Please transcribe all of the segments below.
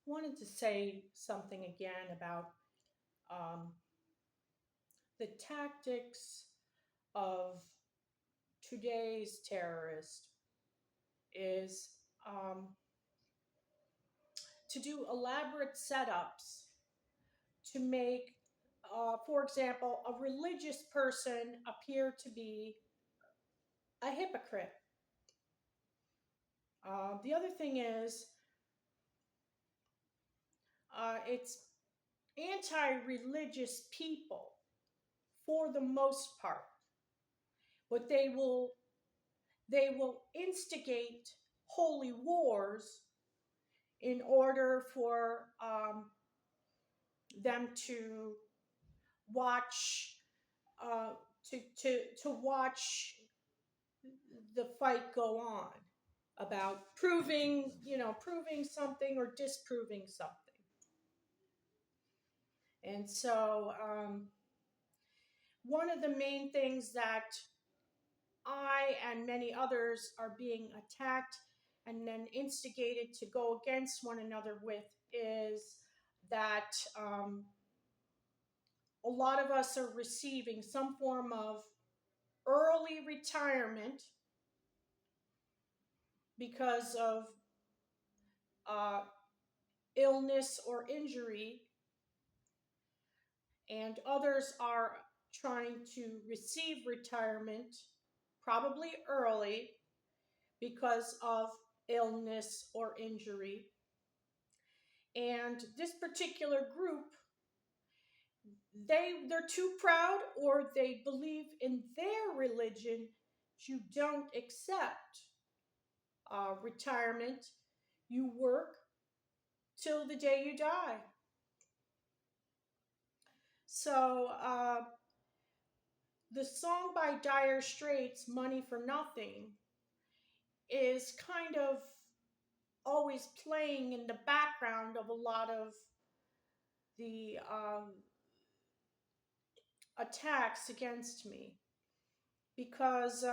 wanted to say something again about um, the tactics of today's terrorist is um, to do elaborate setups to make, for example, a religious person appear to be a hypocrite. The other thing is, it's anti-religious people for the most part, but they will instigate holy wars in order for them to watch to watch the fight go on about proving something or disproving something. And so one of the main things that I and many others are being attacked and then instigated to go against one another with is that a lot of us are receiving some form of early retirement because of uh, illness or injury, and others are trying to receive retirement probably early because of illness or injury. And this particular group, they're too proud, or they believe in their religion, you don't accept retirement. You work till the day you die. So the song by Dire Straits, "Money for Nothing," is kind of always playing in the background of a lot of the attacks against me, because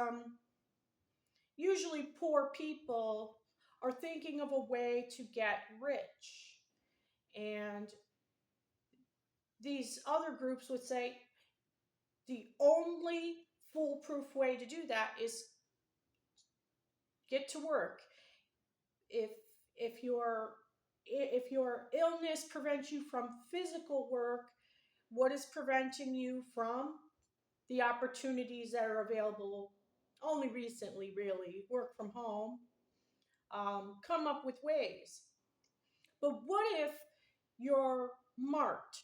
usually poor people are thinking of a way to get rich. And these other groups would say the only foolproof way to do that is get to work. If if your if your illness prevents you from physical work, what is preventing you from the opportunities that are available only recently, really? Work from home. Come up with ways. But what if you're marked?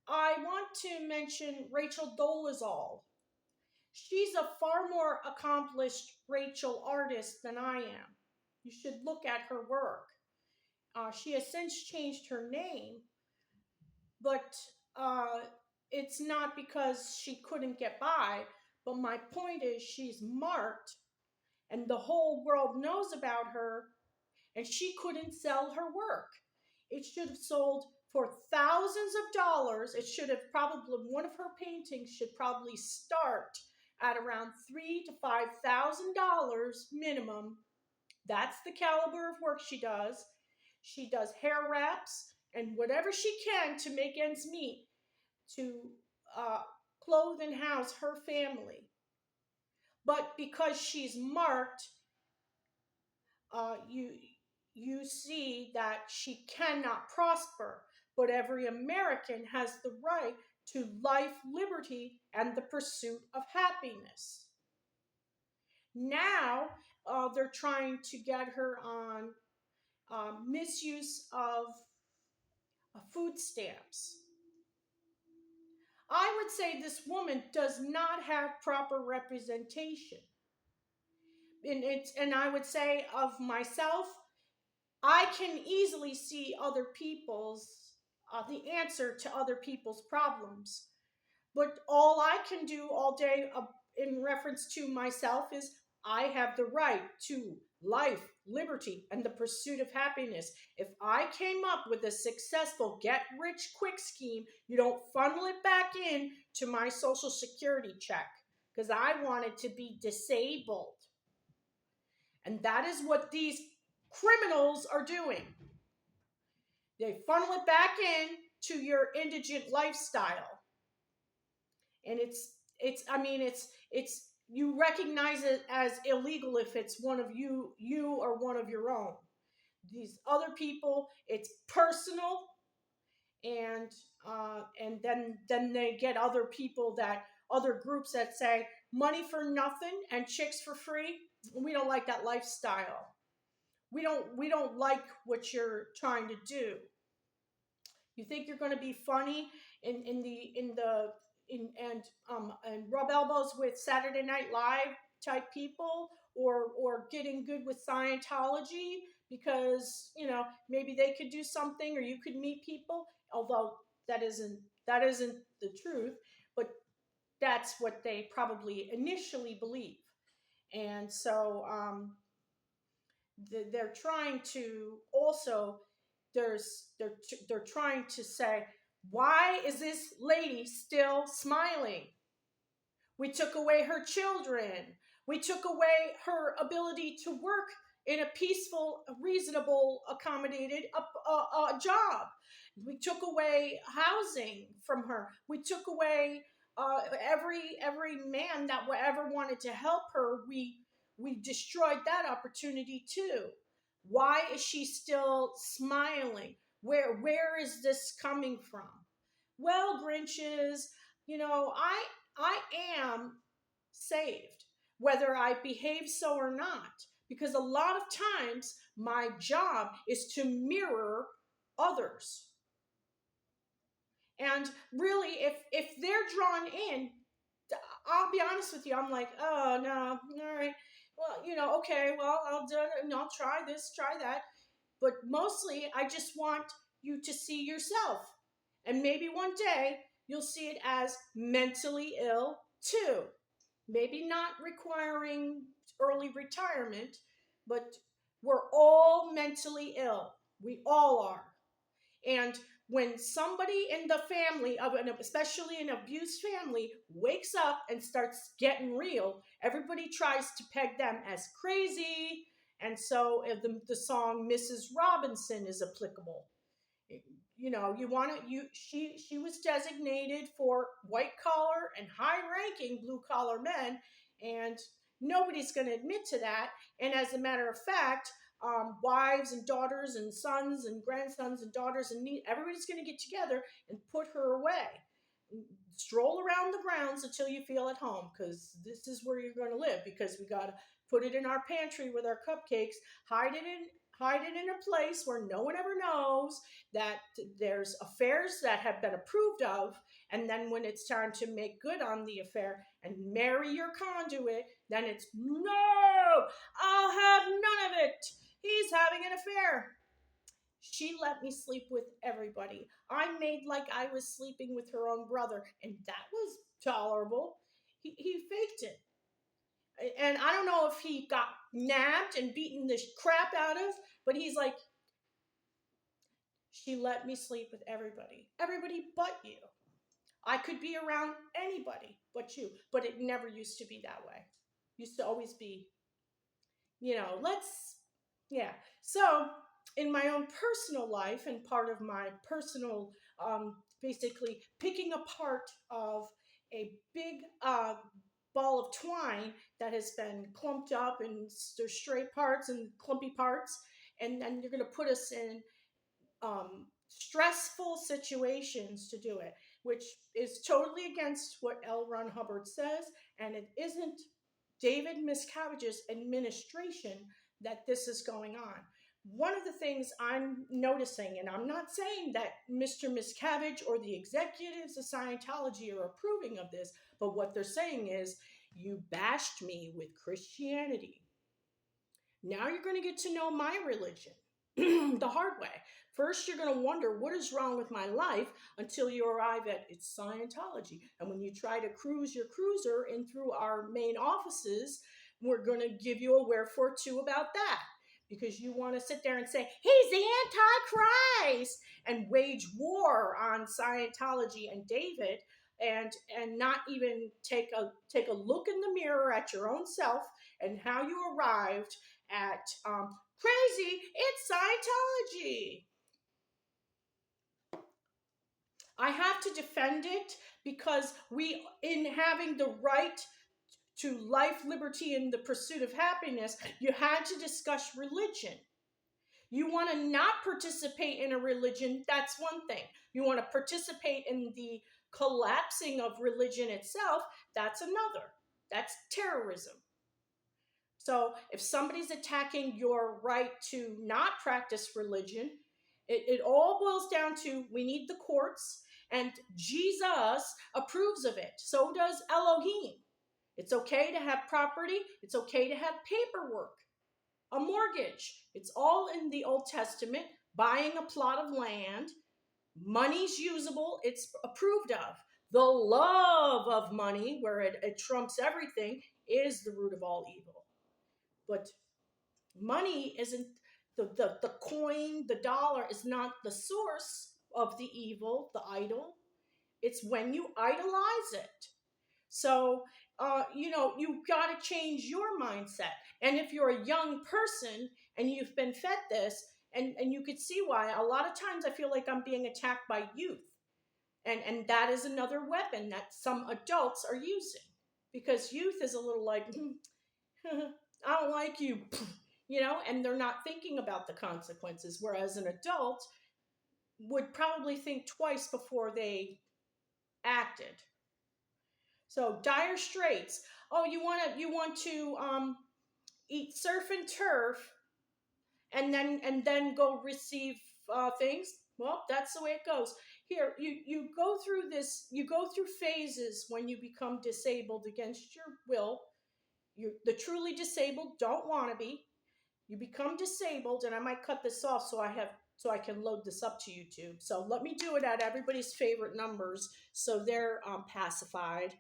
I want to mention Rachel Dolezal. She's a far more accomplished Rachel artist than I am. You should look at her work. She has since changed her name, but uh, it's not because she couldn't get by. But my point is, she's marked, and the whole world knows about her, and she couldn't sell her work. It should have sold for thousands of dollars. It should have probably, one of her paintings should probably start at around $3,000 to $5,000 minimum. That's the caliber of work she does. She does hair wraps and whatever she can to make ends meet, to uh, clothe and house her family. But because she's marked, you see that she cannot prosper. But every American has the right to life, liberty, and the pursuit of happiness. Now they're trying to get her on misuse of food stamps. I would say this woman does not have proper representation. And I would say of myself, I can easily see other people's the answer to other people's problems. But all I can do all day in reference to myself is I have the right to life, liberty, and the pursuit of happiness. If I came up with a successful get rich quick scheme, you don't funnel it back in to my social security check because I wanted to be disabled. And that is what these criminals are doing. They funnel it back in to your indigent lifestyle. And it's you recognize it as illegal if it's one of you or one of your own. These other people, it's personal, and then they get other groups that say money for nothing and chicks for free. We don't like that lifestyle. We don't like what you're trying to do. You think you're going to be funny and rub elbows with Saturday Night Live type people, or getting good with Scientology because maybe they could do something, or you could meet people. Although that isn't the truth, but that's what they probably initially believe. And so they're trying to also they're trying to say, why is this lady still smiling? We took away her children. We took away her ability to work in a peaceful, reasonable, accommodated job. We took away housing from her. We took away every man that ever wanted to help her. We destroyed that opportunity too. Why is she still smiling? Where is this coming from? Well, Grinches, I am saved, whether I behave so or not, because a lot of times my job is to mirror others. And really, if they're drawn in, I'll be honest with you, I'm like, oh no, all right, well, okay, well, I'll do it, and I'll try this, try that. But mostly, I just want you to see yourself. And maybe one day you'll see it as mentally ill too. Maybe not requiring early retirement, but we're all mentally ill. We all are. And when somebody in the family especially an abused family, wakes up and starts getting real, everybody tries to peg them as crazy. And so the song Mrs. Robinson is applicable. You want to you she was designated for white collar and high ranking blue collar men, and nobody's going to admit to that. And as a matter of fact, wives and daughters and sons and grandsons and daughters and everybody's going to get together and put her away. Stroll around the grounds until you feel at home, because this is where you're going to live, because we got to put it in our pantry with our cupcakes, hide it in a place where no one ever knows that there's affairs that have been approved of. And then when it's time to make good on the affair and marry your conduit, then it's, no, I'll have none of it. He's having an affair. She let me sleep with everybody. I made like I was sleeping with her own brother, and that was tolerable. He faked it. And I don't know if he got nabbed and beaten the crap out of, but he's like, she let me sleep with everybody. Everybody but you. I could be around anybody but you. But it never used to be that way. It used to always be, yeah. So in my own personal life, and part of my personal, basically picking apart of a big ball of twine that has been clumped up, and there's straight parts and clumpy parts, and then you're going to put us in stressful situations to do it, which is totally against what L. Ron Hubbard says, and it isn't David Miscavige's administration that this is going on. One of the things I'm noticing, and I'm not saying that Mr. Miscavige or the executives of Scientology are approving of this, but what they're saying is, you bashed me with Christianity. Now you're going to get to know my religion the hard way. First, you're going to wonder what is wrong with my life until you arrive at it's Scientology. And when you try to cruise your cruiser in through our main offices, we're going to give you a wherefore too about that. Because you want to sit there and say, he's the Antichrist, and wage war on Scientology and David, and not even take a look in the mirror at your own self and how you arrived at crazy, it's Scientology. I have to defend it because we, in having the right to life, liberty, and the pursuit of happiness, you had to discuss religion. You want to not participate in a religion, that's one thing. You want to participate in the collapsing of religion itself, that's another. That's terrorism. So if somebody's attacking your right to not practice religion, it all boils down to we need the courts, and Jesus approves of it. So does Elohim. It's okay to have property, it's okay to have paperwork, a mortgage. It's all in the Old Testament. Buying a plot of land, money's usable, it's approved of. The love of money, where it trumps everything, is the root of all evil. But money isn't the coin, the dollar is not the source of the evil, the idol. It's when you idolize it. So, you've got to change your mindset. And if you're a young person and you've been fed this, and you could see why, a lot of times I feel like I'm being attacked by youth. And that is another weapon that some adults are using. Because youth is a little like, I don't like you, and they're not thinking about the consequences. Whereas an adult would probably think twice before they acted. So dire straits. Oh, you want to eat surf and turf, and then go receive things. Well, that's the way it goes. Here, you go through this. You go through phases when you become disabled against your will. The truly disabled don't want to be. You become disabled, and I might cut this off so I can load this up to YouTube. So let me do it at everybody's favorite numbers so they're pacified.